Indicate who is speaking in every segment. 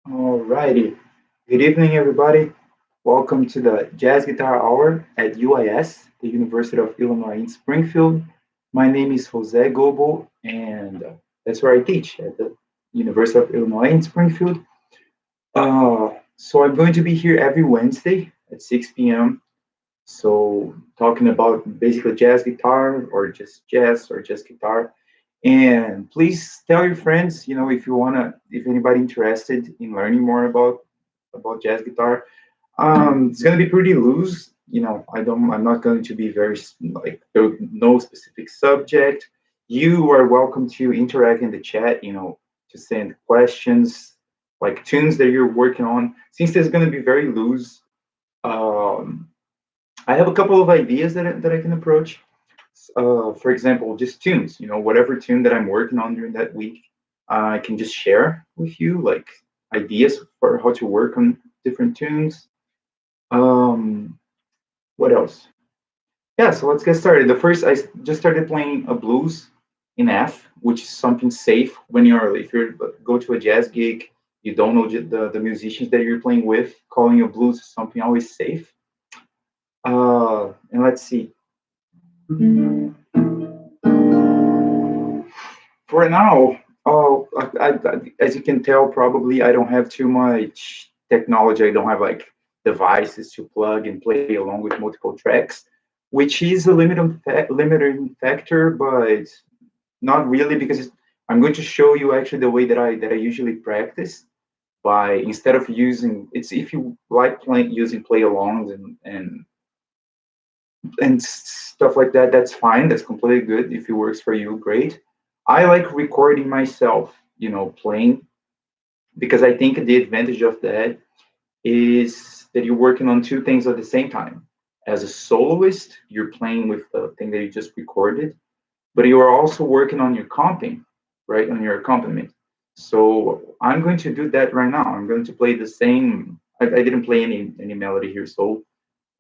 Speaker 1: Alrighty. Good evening, everybody. Welcome to the Jazz Guitar Hour at UIS, the University of Illinois in Springfield. My name is Jose Gobo, and that's where I teach at the University of Illinois in Springfield. So I'm going to be here every Wednesday at 6 p.m. So talking about basically jazz guitar or just jazz or just guitar. And please tell your friends, if you wanna, if anybody interested in learning more about jazz guitar. It's gonna be pretty loose. I'm not going to be very like no specific subject. You are welcome to interact in the chat. To send questions like tunes that you're working on. Since there's gonna be very loose, um, I have a couple of ideas that I can approach. For example, just tunes. Whatever tune that I'm working on during that week, I can just share with you like ideas for how to work on different tunes. Um, what else? Yeah, so let's get started. The first, just started playing a blues in F, which is something safe when if you go to a jazz gig, you don't know the musicians that you're playing with. Calling a blues is something always safe. And let's see. For now, as you can tell, probably I don't have too much technology. I don't have like devices to plug and play along with multiple tracks, which is a limiting factor, but not really because I'm going to show you actually the way that I usually practice by instead of using it's if you like playing using play alongs and stuff like that, that's fine. That's completely good. If it works for you, great. I like recording myself, playing because I think the advantage of that is that you're working on two things at the same time. As a soloist, you're playing with the thing that you just recorded, but you are also working on your comping, right? On your accompaniment. So I'm going to do that right now. I'm going to play the same. I didn't play any melody here, so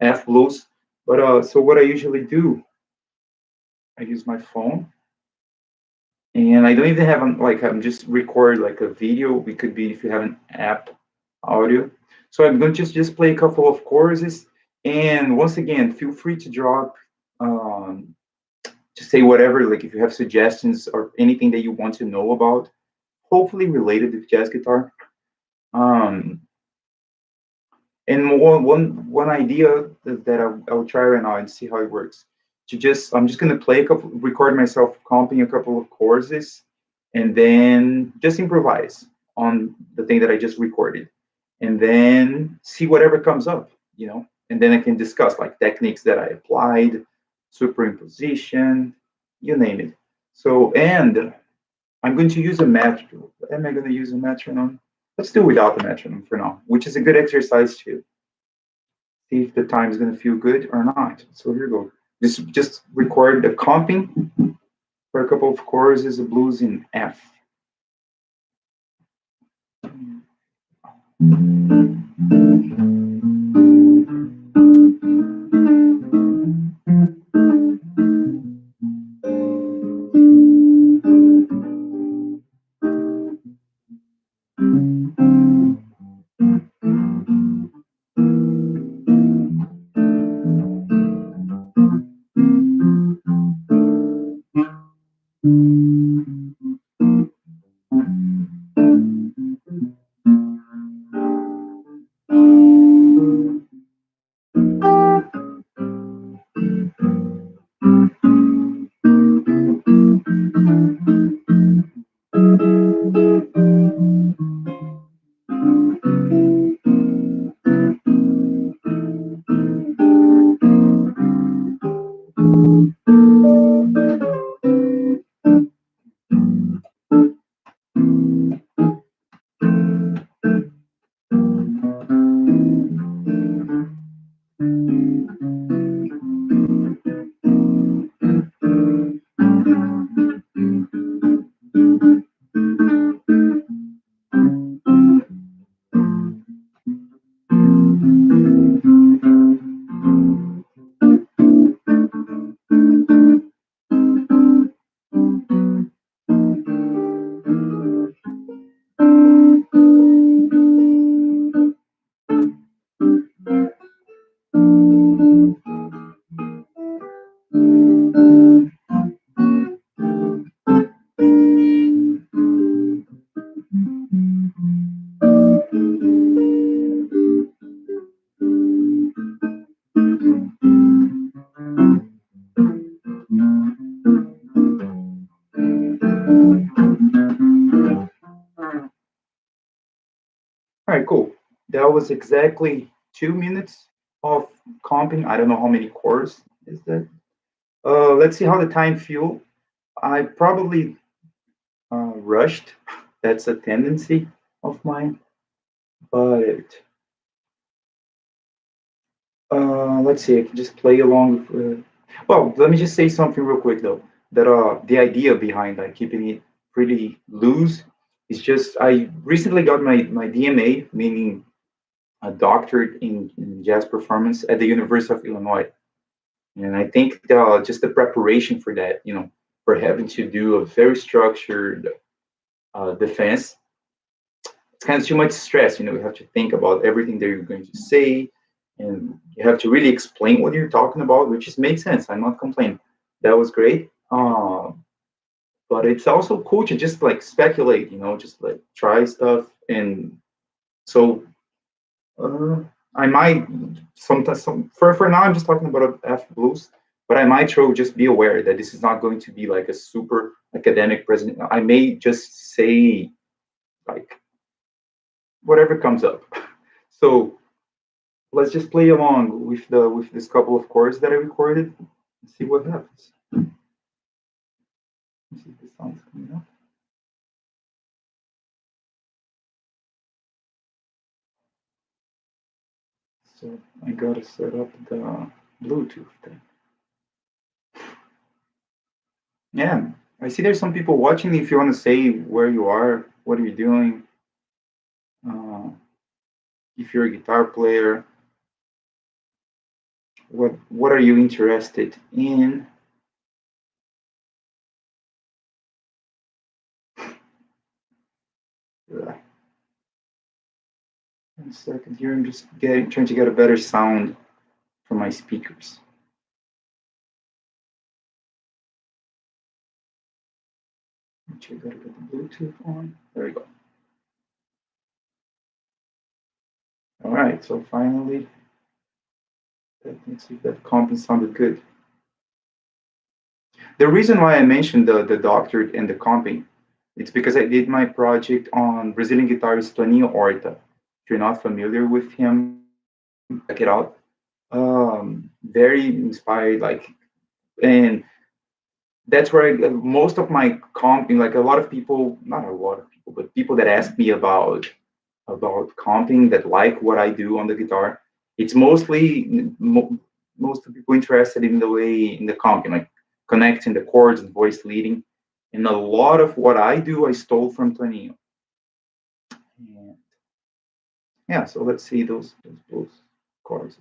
Speaker 1: F blues. But so what I usually do, I use my phone, and I don't even have like I'm just record like a video. It could be if you have an app audio. So I'm going to just play a couple of choruses, and once again, feel free to drop to say whatever. Like if you have suggestions or anything that you want to know about hopefully related with jazz guitar. Um, and one idea that I'll try right now and see how it works. I'm just gonna play a couple, record myself comping a couple of courses, and then just improvise on the thing that I just recorded, and then see whatever comes up, and then I can discuss like techniques that I applied, superimposition, you name it. So, and I'm going to use a metronome. Am I going to use a metronome? Let's do without the metronome for now, which is a good exercise too. See if the time is going to feel good or not. So here we go. Just record the comping for a couple of choruses of blues in F. All right, cool. That was exactly 2 minutes of comping. I don't know how many chords is that. Let's see how the time feel. I probably rushed. That's a tendency of mine. But let's see. I can just play along. Well, let me just say something real quick though. That the idea behind like keeping it pretty loose is just I recently got my DMA, meaning a doctorate in jazz performance at the University of Illinois. And I think just the preparation for that, for having to do a very structured defense, it's kind of too much stress. You have to think about everything that you're going to say, and you have to really explain what you're talking about, which just makes sense. I'm not complaining. That was great. But it's also cool to just like speculate, just like try stuff. And so Uh, I might sometimes for now I'm just talking about F blues, but I might throw just be aware that this is not going to be like a super academic present. I may just say like whatever comes up. So let's just play along with this couple of chords that I recorded and see what happens. Let's see if the sound's coming up. So I gotta set up the Bluetooth thing. Yeah, I see there's some people watching. If you want to say where you are, what are you doing, uh, if you're a guitar player, what are you interested in? Uh, 1 second here. I'm just trying to get a better sound from my speakers. Actually, gotta get the Bluetooth on. There All right, so finally, let's see if that comping sounded good. The reason why I mentioned the doctorate and the comping, it's because I did my project on Brazilian guitarist Toninho Horta. If you're not familiar with him, check it out. Very inspired, like, and that's where most of my comping, like a lot of people, not a lot of people, but people that ask me about comping that like what I do on the guitar, it's mostly most of the people interested in the way in the comping, like connecting the chords and voice leading. And a lot of what I do, I stole from Toninho. And yeah, so let's see those chords.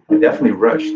Speaker 1: I definitely rushed.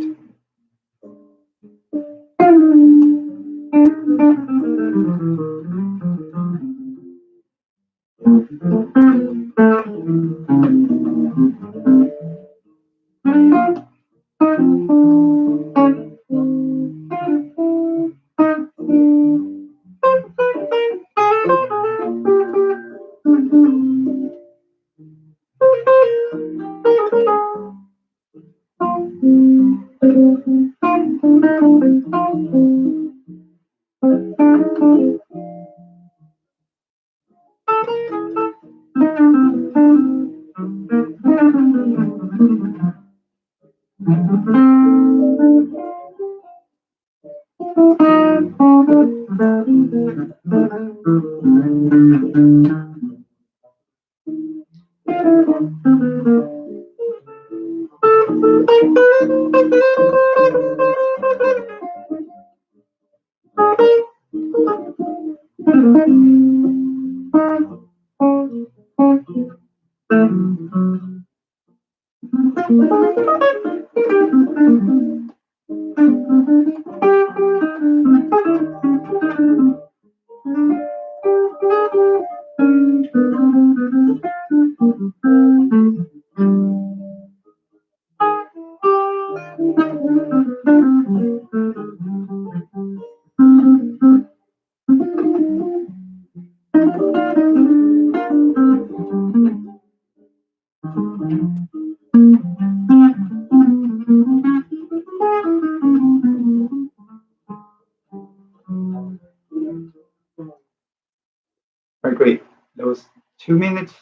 Speaker 1: All right, great. That was 2 minutes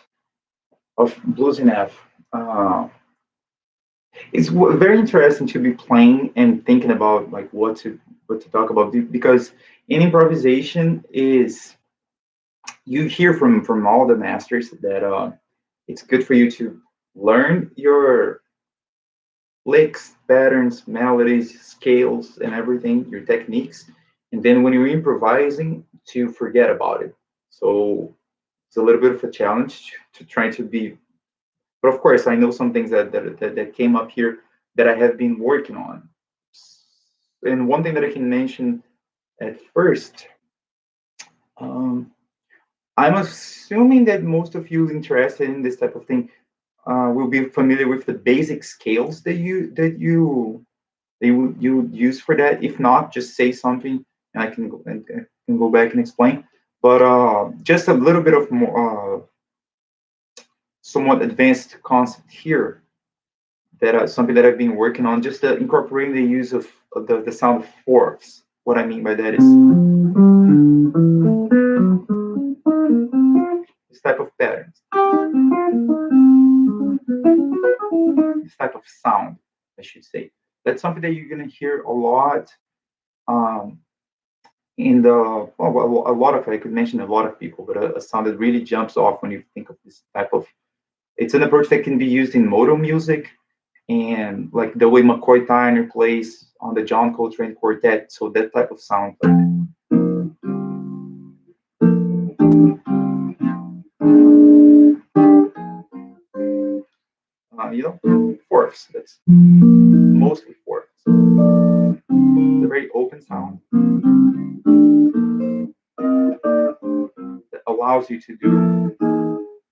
Speaker 1: of blues in F. It's very interesting to be playing and thinking about like what to talk about because in improvisation is you hear from all the masters that it's good for you to learn your licks, patterns, melodies, scales, and everything, your techniques, and then when you're improvising, to forget about it. So it's a little bit of a challenge to try to be. But of course, I know some things that came up here that I have been working on. And one thing that I can mention at first, um, I'm assuming that most of you interested in this type of thing will be familiar with the basic scales that you use for that. If not, just say something and I can go back and explain. But just a little bit of more somewhat advanced concept here that something that I've been working on, just incorporating the use of the sound of fourths. What I mean by that is this type of patterns, this type of sound, I should say. That's something that you're gonna hear a lot um, in the well, a lot of I could mention a lot of people, but a sound that really jumps off when you think of this type of. It's an approach that can be used in modal music and like the way McCoy Tyner plays on the John Coltrane Quartet. So that type of sound, like, fourths. That's mostly fourths. It's a very open sound that allows you to do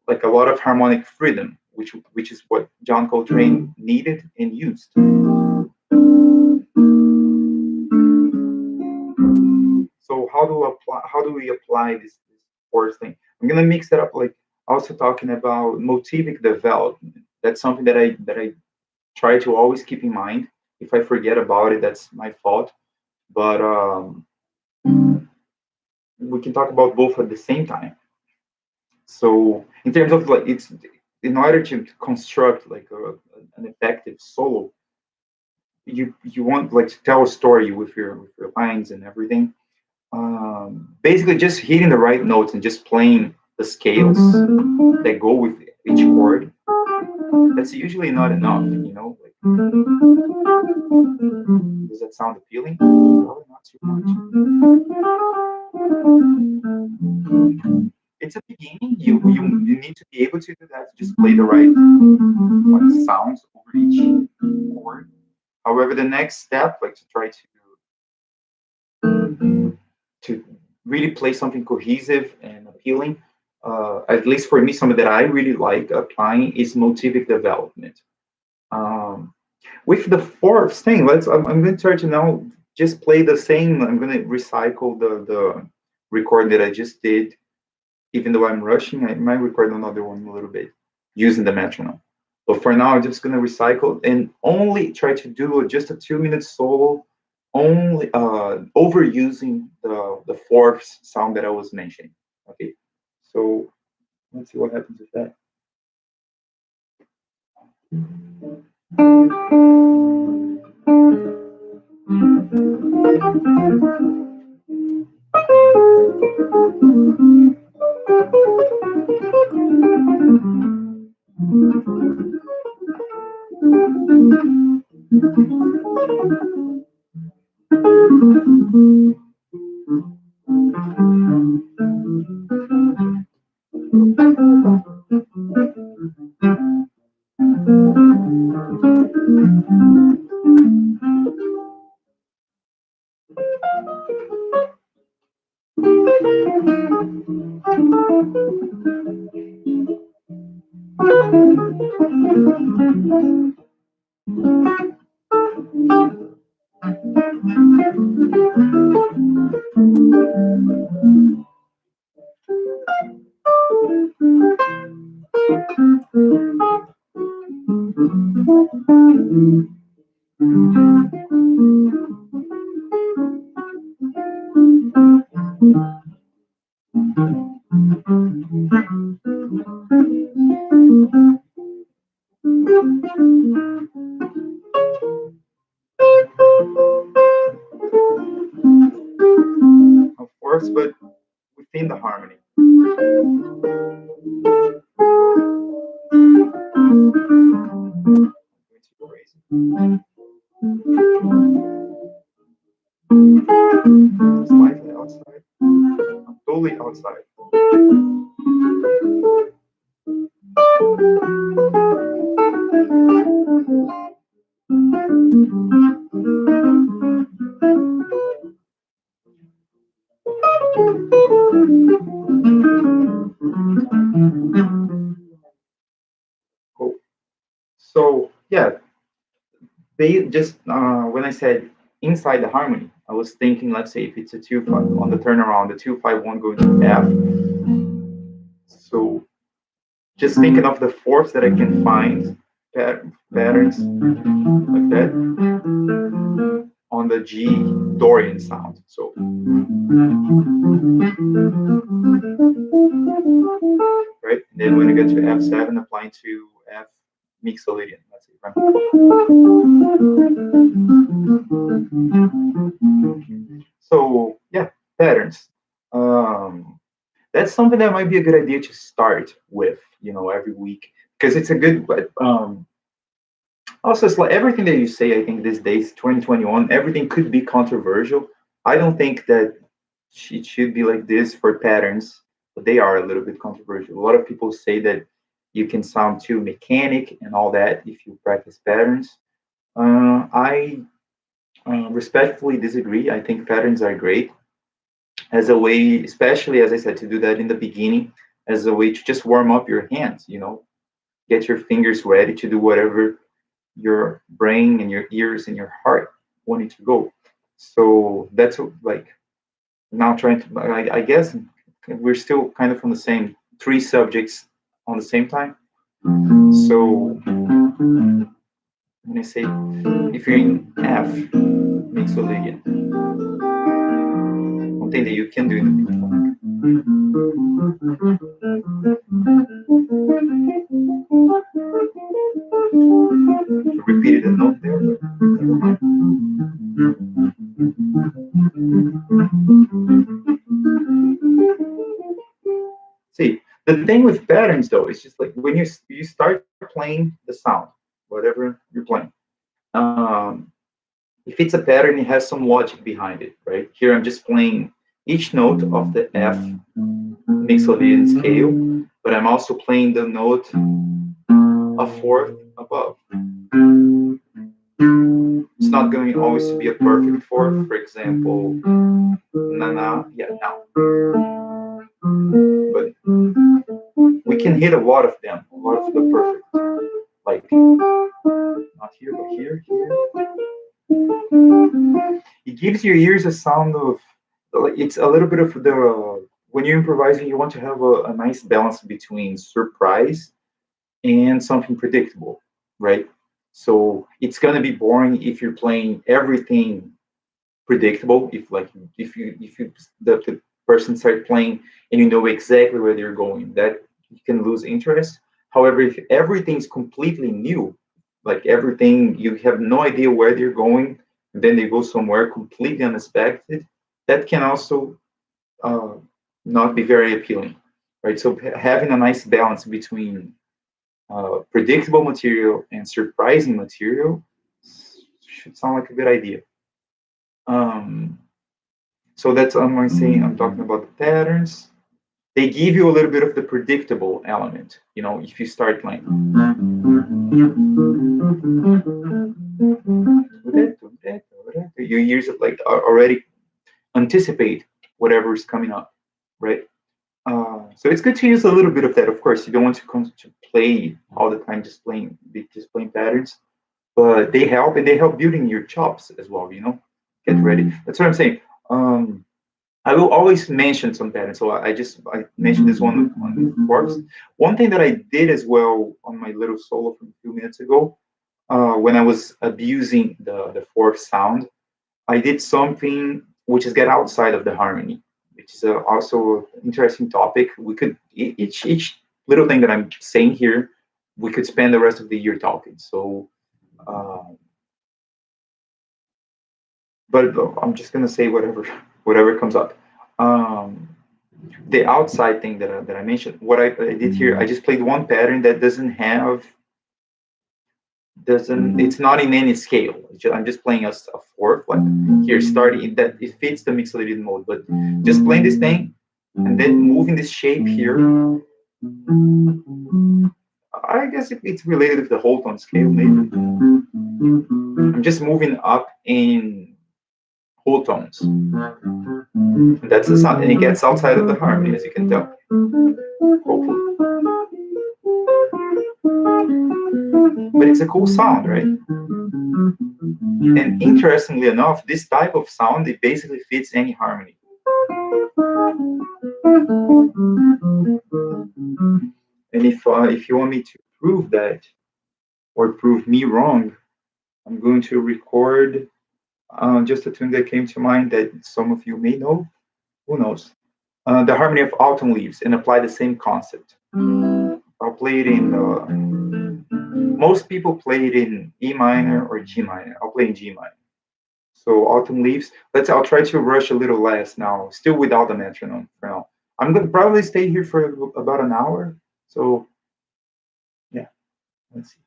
Speaker 1: like a lot of harmonic freedom, which is what John Coltrane needed and used. So how do we apply this fourth thing? I'm gonna mix it up, like also talking about motivic development. That's something that I try to always keep in mind. If I forget about it, that's my fault. But we can talk about both at the same time. So in terms of like, it's in order to construct like an effective solo, you want like to tell a story with your lines and everything. Basically, just hitting the right notes and just playing the scales that go with each chord. That's usually not enough, you know. Like, does that sound appealing? Probably not too much. It's a beginning. You need to be able to do that. Just play the right like sounds over each chord. However, the next step, like to try to really play something cohesive and appealing. At least for me, something that I really like applying is motivic development. Um, with the fourth thing, I'm going to try to now just play the same. I'm going to recycle the record that I just did. Even though I'm rushing, I might record another one a little bit using the metronome. But for now, I'm just going to recycle and only try to do just a 2 minute solo, only overusing the fourth sound that I was mentioning. Okay, so let's see what happens with that. Of course, but within the harmony. It's crazy. Slightly outside. I'm totally outside. Cool. So yeah, they just when I said inside the harmony, I was thinking, let's say if it's a 2-5 on the turnaround, the 2-5-1 going to F. So just thinking of the fourths that I can find patterns like that on the G Dorian sound. So right, and then when I get to F7, applying to F mixolydian. Let's see. Right? So yeah, patterns. Um, that's something that might be a good idea to start with, you know, every week because it's a good. But also, it's like everything that you say. I think these days, 2021, everything could be controversial. I don't think that it should be like this for patterns, but they are a little bit controversial. A lot of people say that you can sound too mechanic and all that if you practice patterns. I respectfully disagree. I think patterns are great as a way, especially as I said, to do that in the beginning, as a way to just warm up your hands, you know, get your fingers ready to do whatever your brain and your ears and your heart want it to go. So that's like now trying to, I guess, we're still kind of on the same three subjects on the same time. So when I say if you're in F mixolydian, one thing that you can do in the beat, repeated a note there, but never mind. See, the thing with patterns though, it's just like when you start playing the sound, whatever you're playing. Um, if it's a pattern, it has some logic behind it, right? Here I'm just playing each note of the F mixolydian scale, but I'm also playing the note a fourth above. It's not going always to be a perfect fourth. For example, na na, yeah, now. But we can hit a lot of them, a lot of the perfect. Like, not here, but here, here. It gives your ears a sound of, it's a little bit of the, when you're improvising, you want to have a nice balance between surprise and something predictable, right? So it's gonna be boring if you're playing everything predictable. If like if you the person start playing and you know exactly where they're going, that you can lose interest. However, if everything's completely new, like everything you have no idea where they're going, and then they go somewhere completely unexpected, that can also uh, not be very appealing, right? So having a nice balance between predictable material and surprising material should sound like a good idea. Um, so that's I'm saying I'm talking about the patterns. They give you a little bit of the predictable element. You know, if you start playing, your ears like already anticipate whatever is coming up, right? So it's good to use a little bit of that. Of course, you don't want to come to play all the time, just playing patterns, but they help and they help building your chops as well. You know, get ready. That's what I'm saying. Um, I will always mention some patterns. So I mentioned this one on the fourths. One thing that I did as well on my little solo from a few minutes ago, when I was abusing the fourth sound, I did something which is get outside of the harmony, which is also an interesting topic. We could each little thing that I'm saying here, we could spend the rest of the year talking. So, uh, but I'm just gonna say whatever comes up. Um, the outside thing that I mentioned, what I did here, I just played one pattern that doesn't it's not in any scale. I'm just playing a fourth, like here, starting that it fits the mixolydian mode, but just playing this thing and then moving this shape here. I guess it's related with the whole tone scale, maybe. I'm just moving up in whole tones. And that's the sound, and it gets outside of the harmony, as you can tell. Hopefully. But it's a cool sound, right? And interestingly enough, this type of sound, it basically fits any harmony. And if you want me to prove that or prove me wrong, I'm going to record just a tune that came to mind that some of you may know. Who knows? The harmony of autumn leaves and apply the same concept. I'll play it in. Most people play it in E minor or G minor. I'll play in G minor. So autumn leaves. I'll try to rush a little less now, still without the metronome for now. I'm gonna probably stay here for about an hour. So yeah, let's see.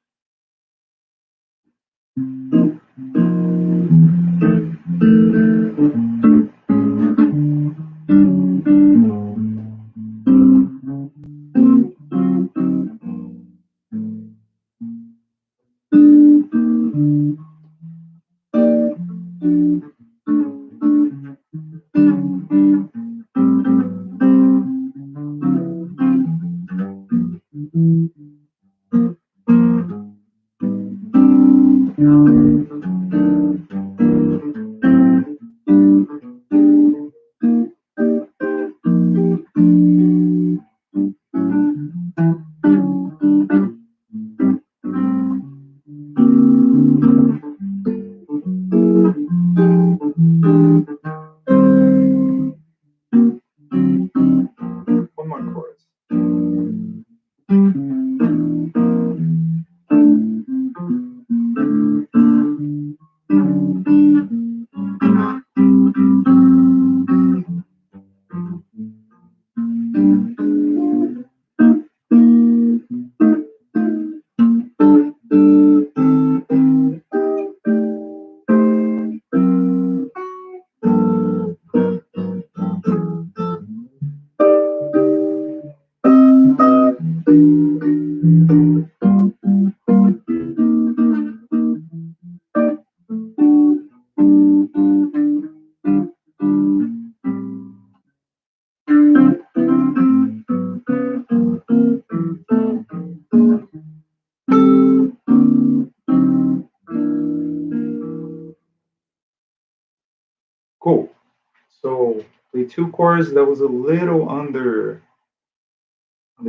Speaker 1: Played two chords. That was a little under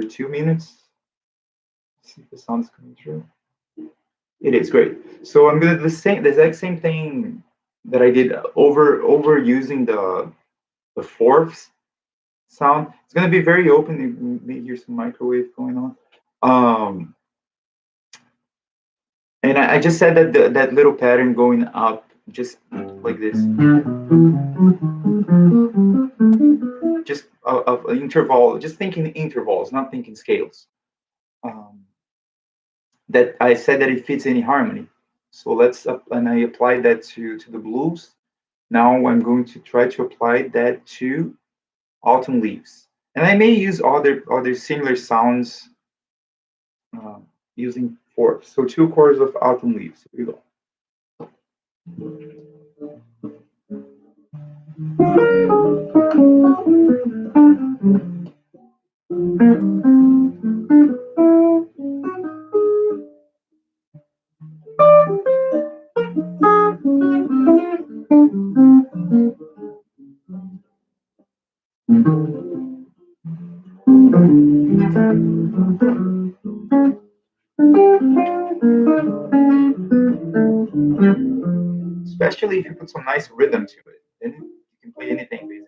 Speaker 1: 2 minutes. Let's see if the sound's coming through. It is great. So I'm gonna do the exact same thing that I did over using the fourths sound. It's gonna be very open. You may hear some microwave going on. Um, and I just said that that little pattern going up, just like this, just of interval, just thinking intervals, not thinking scales. Um, that I said that it fits any harmony. So and I applied that to the blues. Now I'm going to try to apply that to autumn leaves. And I may use other similar sounds uh, using fourths. So two chords of autumn leaves. Here we go. Especially if you put some nice rhythm to it, then you can play anything basically.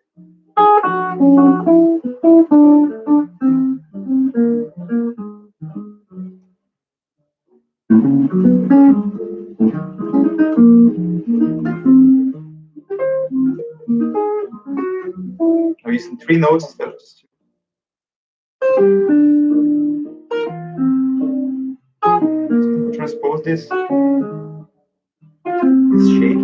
Speaker 1: I'm using three notes instead of just two. Transpose this shape.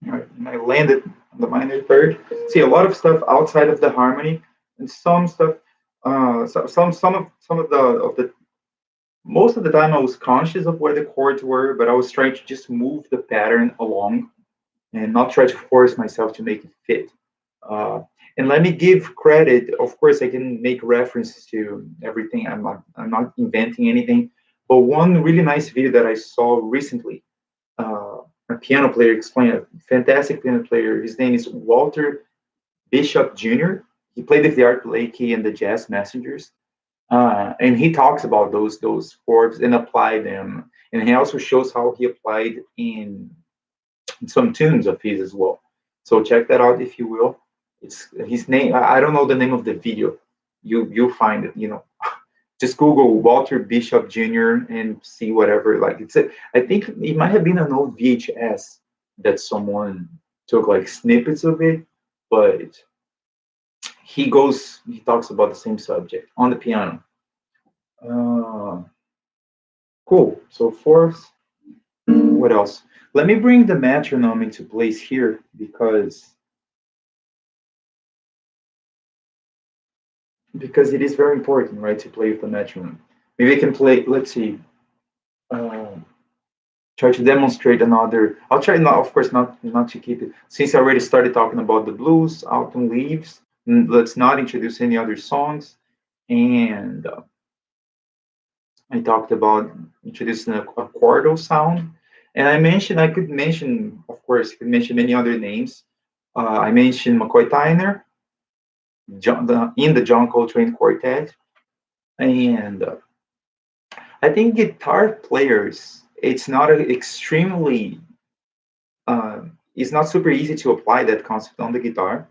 Speaker 1: Right. And I landed on the minor third. See a lot of stuff outside of the harmony, and some stuff. Some of the most of the time I was conscious of where the chords were, but I was trying to just move the pattern along and not try to force myself to make it fit. Uh, and let me give credit. Of course, I can make references to everything. I'm not inventing anything. But one really nice video that I saw recently, a piano player explained, a fantastic piano player. His name is Walter Bishop Jr. He played with the Art Blakey and the Jazz Messengers, and he talks about those chords and apply them. And he also shows how he applied in some tunes of his as well. So check that out if you will. It's his name. I don't know the name of the video. You'll find it. Just Google Walter Bishop Jr. and see whatever. Like I think it might have been an old VHS that someone took like snippets of it, but he talks about the same subject on the piano. Uh, cool. So fourth, what else? Let me bring the metronome into place here because it is very important, right, to play with the metronome. Maybe I can play. Let's see. Uh, Try to demonstrate another. I'll try not, of course, not to keep it. Since I already started talking about the blues, autumn leaves. Let's not introduce any other songs. And I talked about introducing a quartal sound. And I could mention, of course, could mention many other names. I mentioned McCoy Tyner, in the John Coltrane Quartet, and I think guitar players. It's not extremely. It's not super easy to apply that concept on the guitar.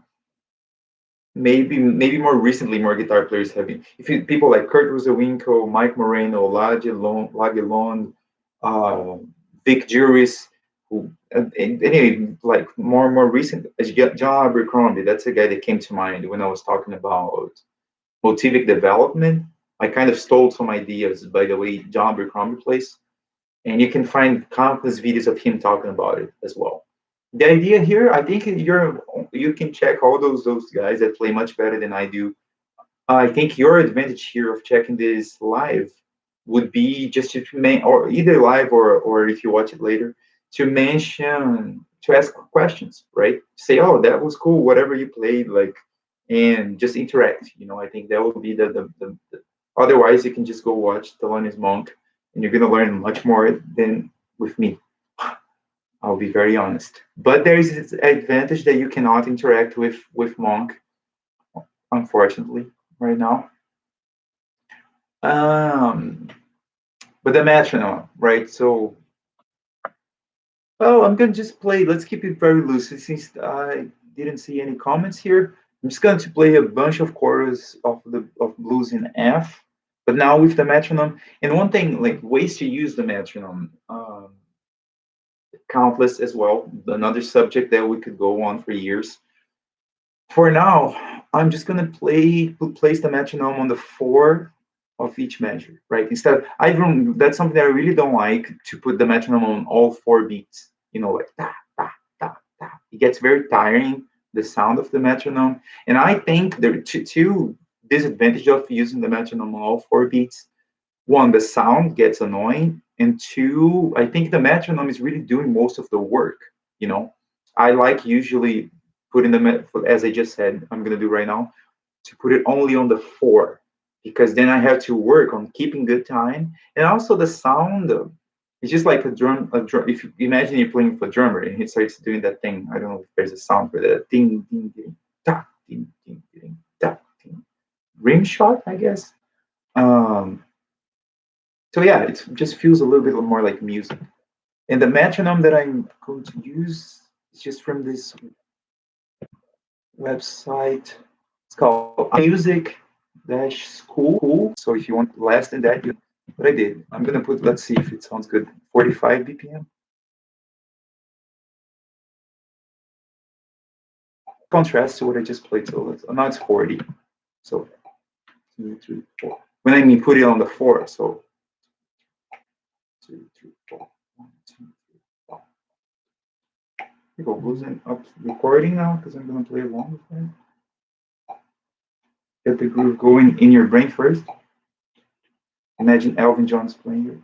Speaker 1: Maybe more recently, more guitar players have been. People like Kurt Ruzowinkle, Mike Moreno, Lage Lond, Vic Juris, who and anyway, like more recent, John Abercrombie. That's a guy that came to mind when I was talking about motivic development. I kind of stole some ideas by the way John Abercrombie plays, and you can find countless videos of him talking about it as well. The idea here, I think you can check all those guys that play much better than I do. I think your advantage here of checking this live would be just to or either live or if you watch it later, to ask questions, right? Say, oh, that was cool, whatever you played, like, and just interact. I think that would be the otherwise you can just go watch Thelonious Monk and you're gonna learn much more than with me. I'll be very honest. But there is this advantage that you cannot interact with Monk, unfortunately, right now. Um, but the metronome, right? So, I'm gonna just play. Let's keep it very loose since I didn't see any comments here. I'm just going to play a bunch of chords of blues in F, but now with the metronome. And one thing, like ways to use the metronome, countless as well. Another subject that we could go on for years. For now, I'm just gonna place the metronome on the four of each measure, right? Instead, I don't. That's something that I really don't like to put the metronome on all four beats. Like ta ta ta ta. It gets very tiring. The sound of the metronome, and I think there are two disadvantages of using the metronome on all four beats. One, the sound gets annoying, and two, I think the metronome is really doing most of the work. You know, I like usually putting as I just said, I'm gonna do right now, to put it only on the four, because then I have to work on keeping good time, and also the sound. It's just like a drum. A drum. If you imagine you're playing for a drummer and he starts doing that thing, I don't know if there's a sound for that. Ding ding ding, ta ding ding ding, ta ding. Rim shot, I guess. Um, so yeah, it just feels a little bit more like music. And the metronome that I'm going to use is just from this website. It's called music school. So if you want less than that, what I did, I'm gonna put, let's see if it sounds good, 45 BPM. Contrast to what I just played. So now it's 40. So 2, 3, 4. When I mean put it on the four, so 2, 3, 4. 1, 2, 3, 4. Here we go, losing up recording now because I'm gonna play along with it. Get the groove going in your brain first. Imagine Elvin Jones playing it.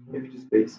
Speaker 1: Maybe just bass.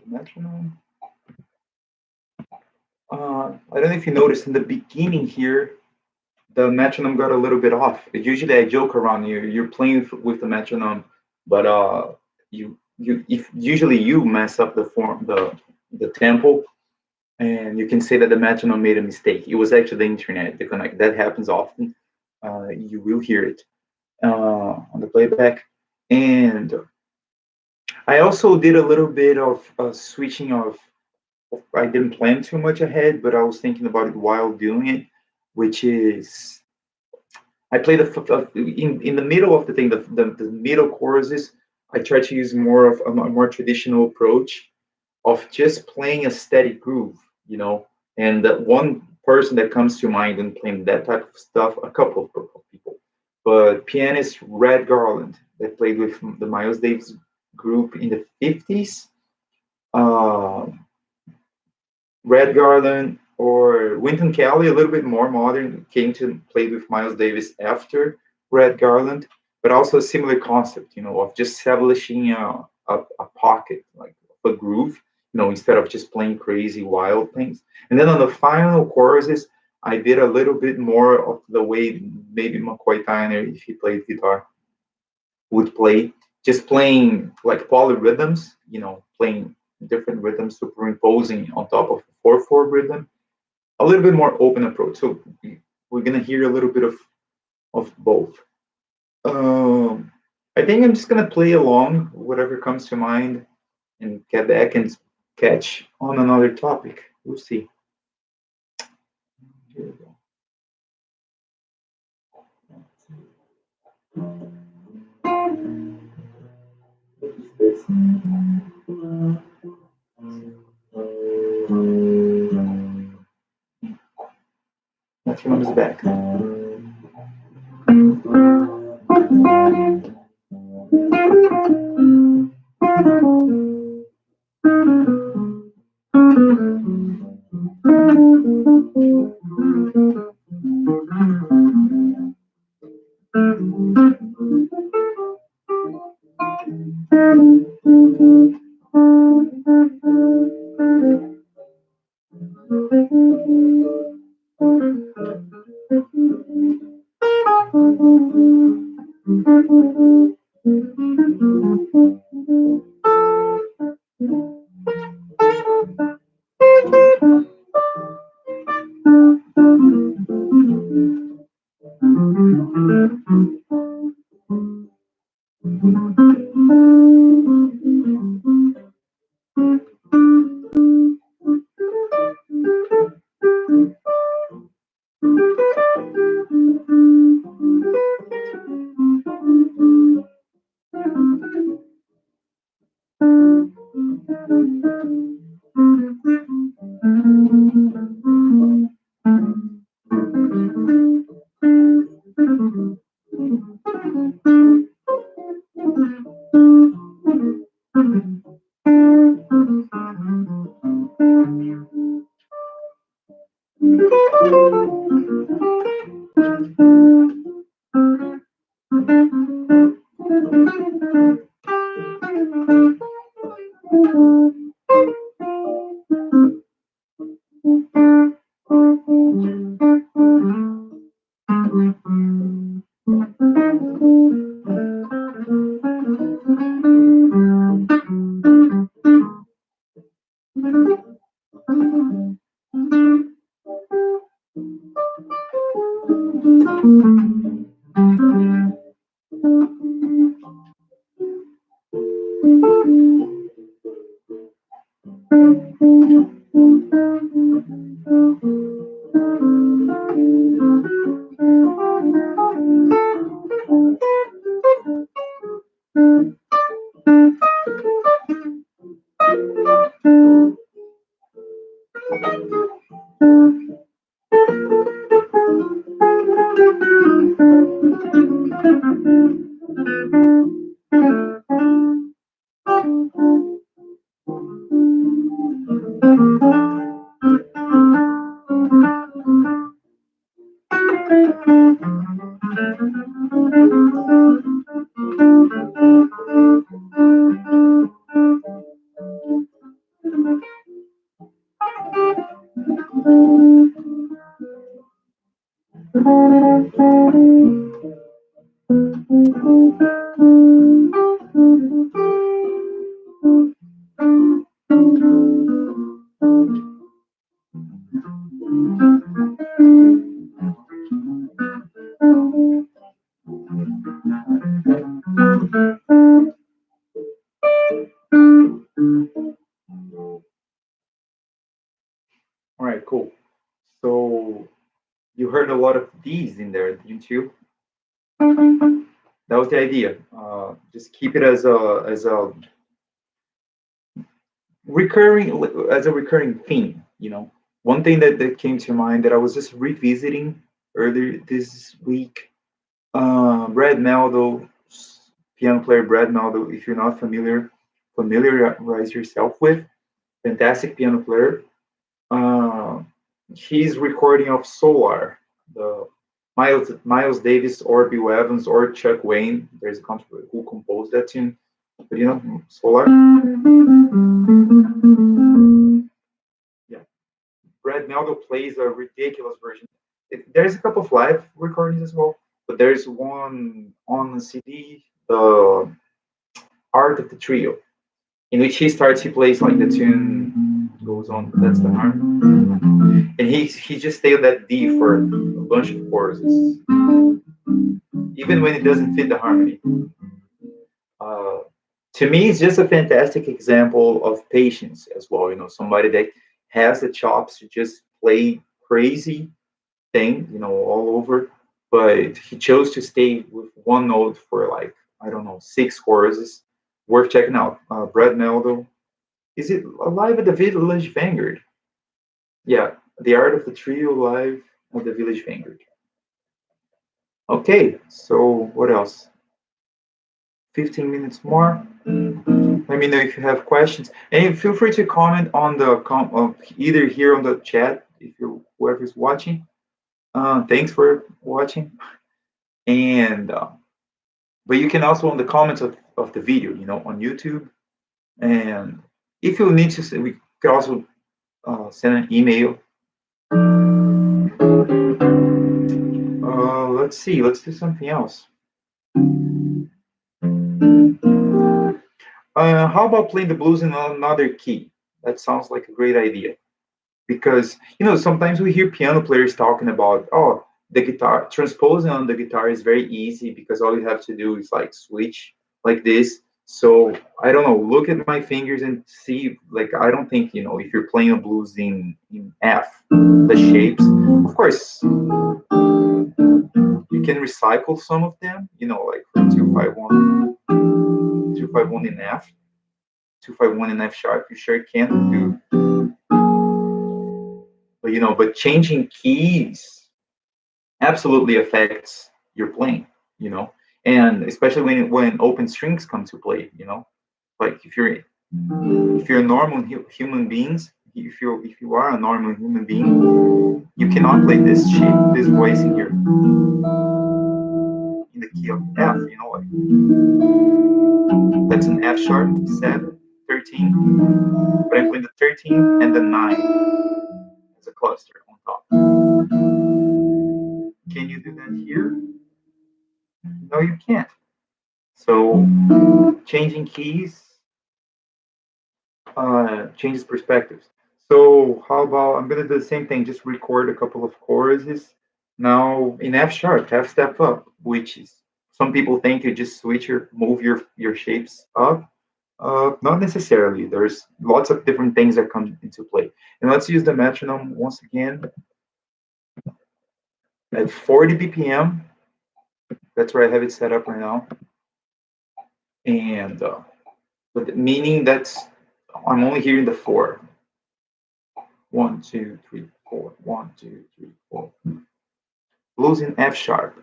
Speaker 1: metronome. I don't know if you noticed in the beginning here, the metronome got a little bit off. Usually I joke around, you're playing with the metronome, but you if usually you mess up the form the tempo, and you can say that the metronome made a mistake. It was actually the internet, the connect. That happens often. You will hear it on the playback. And I also did a little bit of switching of. I didn't plan too much ahead, but I was thinking about it while doing it, which is I play in the middle of the thing, the middle choruses. I try to use more of a more traditional approach of just playing a steady groove, you know. And one person that comes to mind when playing that type of stuff, a couple of people, but pianist Red Garland that played with the Miles Davis group in the 50s. Uh, Red Garland or Wynton Kelly, a little bit more modern, came to play with Miles Davis after Red Garland, but also a similar concept, you know, of just establishing a pocket, like a groove, you know, instead of just playing crazy wild things. And then on the final choruses, I did a little bit more of the way maybe McCoy Tyner, if he played guitar, would play, just playing like polyrhythms, you know, playing different rhythms superimposing on top of the 4/4 rhythm, a little bit more open approach. So we're gonna hear a little bit of both. Um, I think I'm just gonna play along whatever comes to mind and get back and catch on another topic. We'll see. Here we go. Metronome is back. All right, cool. So you heard a lot of these in there, didn't you? That was the idea. Just keep it recurring as a recurring theme. One thing that came to mind that I was just revisiting earlier this week. Brad Meldo, piano player Brad Meldo. If you're not familiarize yourself with. Fantastic piano player. Uh, he's recording of Solar, the Miles Davis or Bill Evans or Chuck Wayne. There's a controversy who composed that tune, but Solar. Yeah, Brad Meldo plays a ridiculous version. There's a couple of live recordings as well, but there's one on the CD, the Art of the Trio, in which he plays like the tune goes on. That's the harm, and he just stayed on that D for a bunch of choruses, even when it doesn't fit the harmony. Uh, to me, it's just a fantastic example of patience as well. Somebody that has the chops to just play crazy thing, all over, but he chose to stay with one note for like, I don't know, six choruses. Worth checking out. Brad Meldo. Is it live at the Village Vanguard? Yeah, the Art of the Trio live at the Village Vanguard. Okay, so what else? 15 minutes more. Let me know if you have questions, and feel free to comment on the either here on the chat if you whoever's watching. Thanks for watching, and but you can also on the comments of the video, on YouTube, and if you need to, we could also send an email. Let's see. Let's do something else. How about playing the blues in another key? That sounds like a great idea. Because sometimes we hear piano players talking about, oh, the guitar transposing on the guitar is very easy because all you have to do is like switch like this. So I don't know, look at my fingers and see, like, I don't think, if you're playing a blues in F, the shapes, of course you can recycle some of them, like from 251 in F, 251 in F sharp, you sure can do. But changing keys absolutely affects your playing, and especially when open strings come to play, like if you're normal human beings, if you are a normal human being, you cannot play this shape, this voice in here in the key of F, like that's an F sharp 7, 13, but I'm playing the 13 and the 9 as a cluster on top. Can you do that here? No, you can't. So changing keys changes perspectives. So how about I'm gonna do the same thing, just record a couple of choruses. Now in F sharp, half step up, which is some people think you just move your shapes up. Not necessarily. There's lots of different things that come into play. And let's use the metronome once again at 40 BPM. That's where I have it set up right now. And but meaning that's I'm only hearing the 4. 1, 2, 3, 4. 1, 2, 3, 4. Blues in F sharp.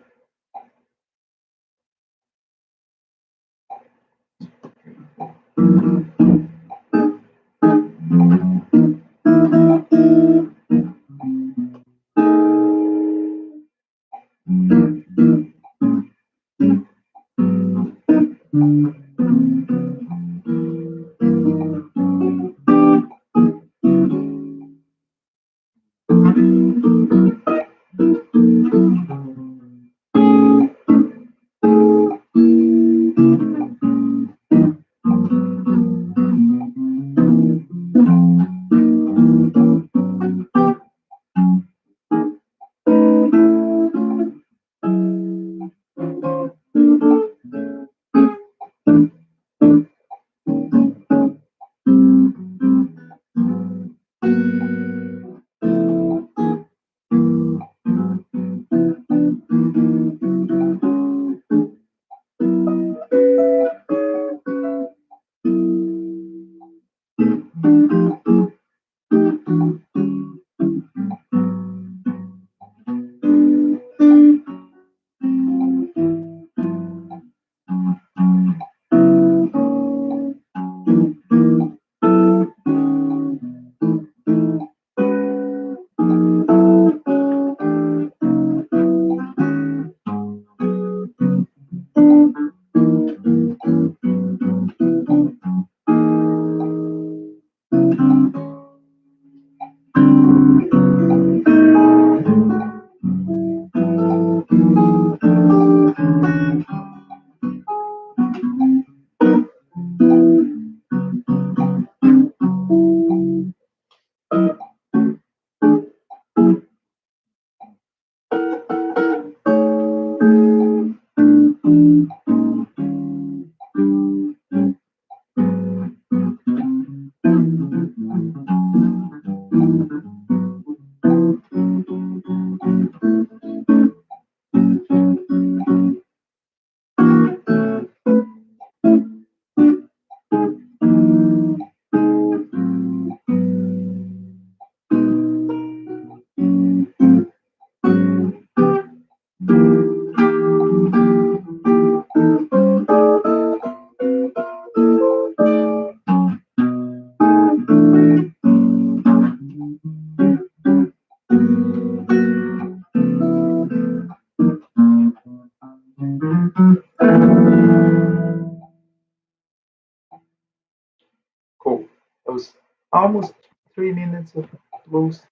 Speaker 1: was almost 3 minutes of blues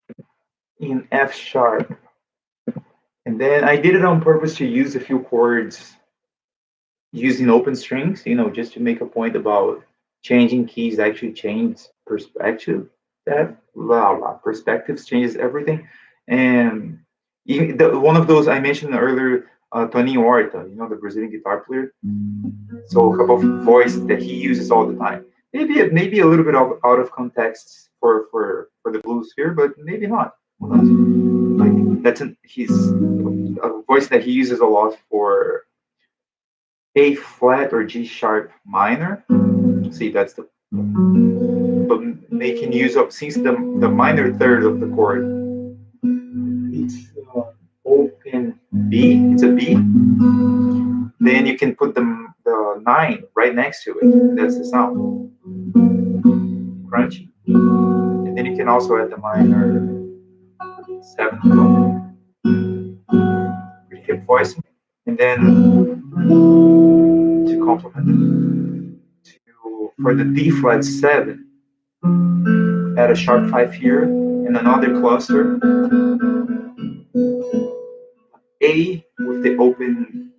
Speaker 1: in F sharp. And then I did it on purpose to use a few chords using open strings, just to make a point about changing keys actually change perspective. That blah blah perspectives changes everything. And one of those I mentioned earlier, Tony Horta, the Brazilian guitar player. So a couple of voice that he uses all the time. Maybe a little bit out of context for the blues here, but maybe not. Who knows? Like he's a voice that he uses a lot for A flat or G sharp minor. See, that's the but making use of since the minor third of the chord, it's open B. It's a B. Then you can put the nine right next to it. That's the sound, crunchy. And then you can also add the minor seventh tone, pretty hip voicing. And then to complement it, for the D flat seven, add a sharp five here and another cluster A with the open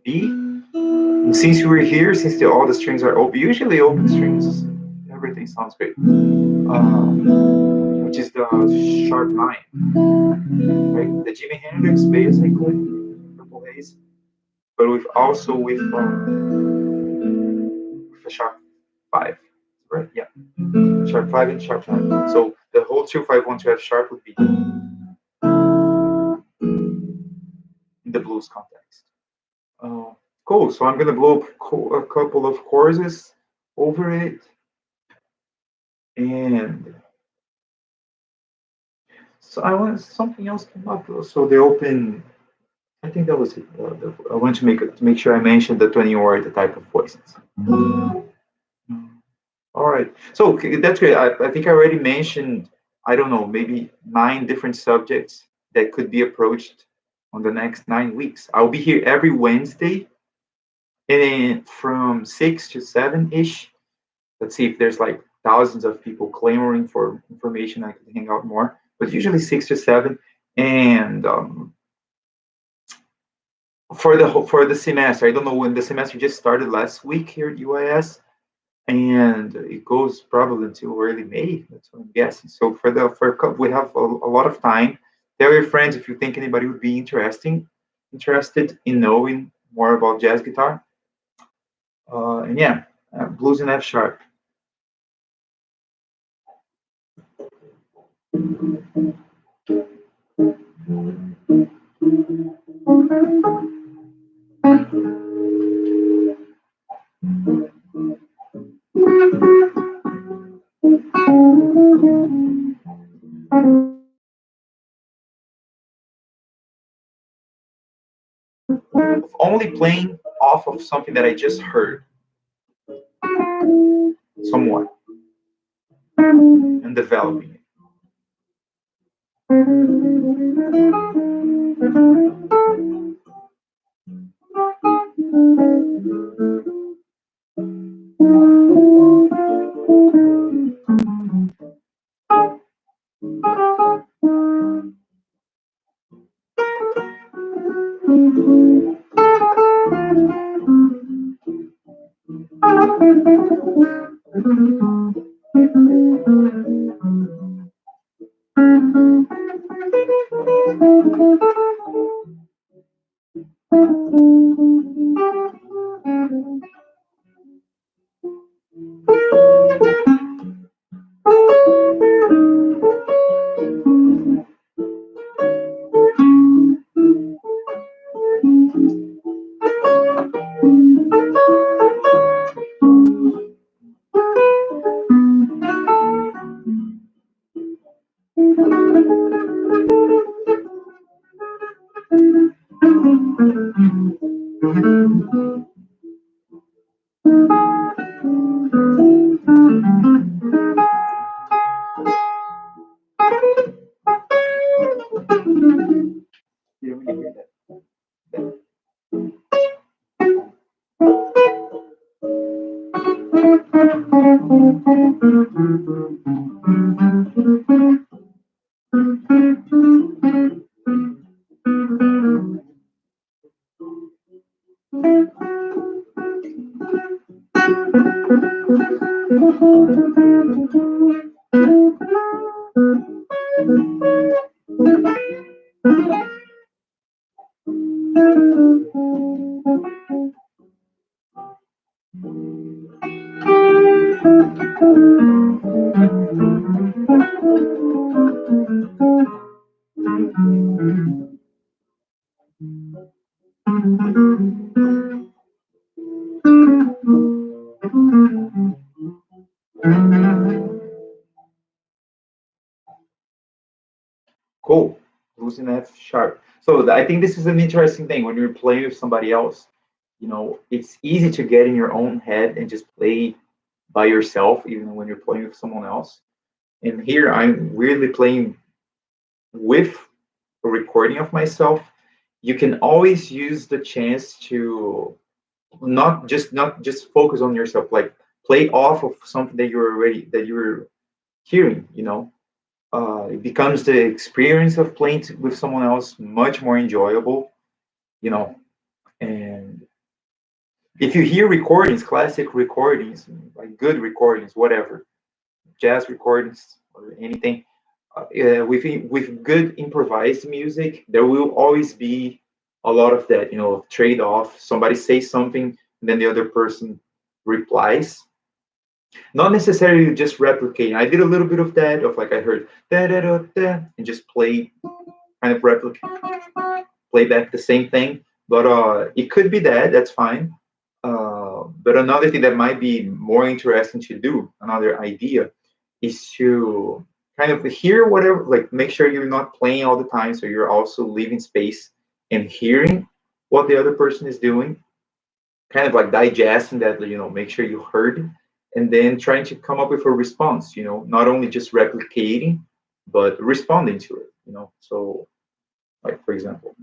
Speaker 1: B. And since we're here, since all the strings are open, usually open strings, everything sounds great. Which is the sharp nine, right? The Jimi Hendrix basically, Purple Haze, but with also with a sharp five, right? Yeah, sharp five and sharp five. So the whole 2 5 1 2 F sharp would be in the blues context. Uh, cool. So I'm gonna blow up a couple of choruses over it, and so I want something else came up. So the open. I think that was it. I want to make sure I mentioned the 20 or the type of voices. All right. So okay, that's great. I think I already mentioned, I don't know, maybe 9 different subjects that could be approached on the next 9 weeks. I'll be here every Wednesday and from 6 to 7 ish. Let's see if there's like thousands of people clamoring for information. I could hang out more, but usually 6 to 7. And for the semester, I don't know when the semester just started last week here at UIS, and it goes probably until early May. That's what I'm guessing. So we have a lot of time. Tell your friends if you think anybody would be interested in knowing more about jazz guitar. And yeah, blues in F sharp. Only playing off of something that I just heard somewhat and developing it. You don't really hear that. Cool. Blues in F sharp. So I think this is an interesting thing when you're playing with somebody else. It's easy to get in your own head and just play by yourself, even when you're playing with someone else. And here I'm weirdly playing with a recording of myself. You can always use the chance to not just focus on yourself, like play off of something that you're hearing. It becomes the experience of playing with someone else much more enjoyable. You know, and if you hear recordings, classic recordings, like good recordings, whatever, jazz recordings or anything, with good improvised music, there will always be a lot of that, trade off. Somebody says something, and then the other person replies. Not necessarily just replicating. I did a little bit of that, of like I heard da da da da, and just kind of replicate, play back the same thing. But it could be that. That's fine. But another thing that might be more interesting to do, another idea, is to kind of hear whatever, like make sure you're not playing all the time, so you're also leaving space and hearing what the other person is doing, kind of like digesting that, make sure you heard, and then trying to come up with a response, not only just replicating, but responding to it, So, like, for example,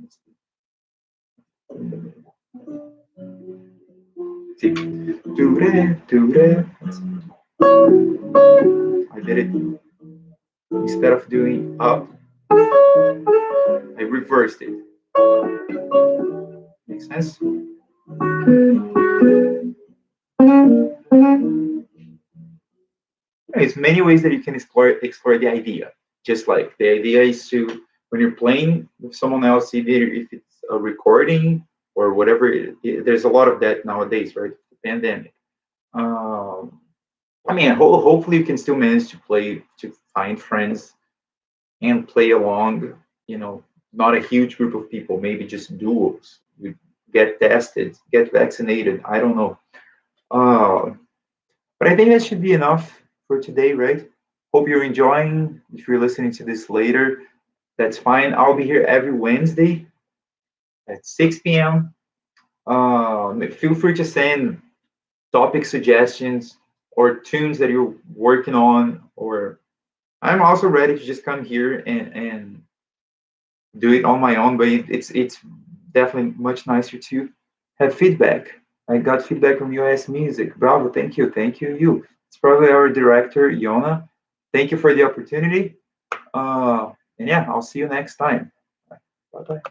Speaker 1: see, I did it instead of doing up, I reversed it. Makes sense? There's many ways that you can explore the idea. Just like the idea is to, when you're playing with someone else, either if it's a recording or whatever, there's a lot of that nowadays, right? The pandemic. Um, I mean, hopefully you can still manage to find friends and play along. Not a huge group of people, maybe just duos. You get tested, get vaccinated. I don't know. Uh, But I think that should be enough for today, right? Hope you're enjoying. If you're listening to this later, that's fine. I'll be here every Wednesday at 6 p.m. Feel free to send topic suggestions or tunes that you're working on, or I'm also ready to just come here and do it on my own. But it's definitely much nicer to have feedback. I got feedback from UIS Music. Bravo, thank you, you. It's probably our director, Yona. Thank you for the opportunity. And yeah, I'll see you next time. Bye bye.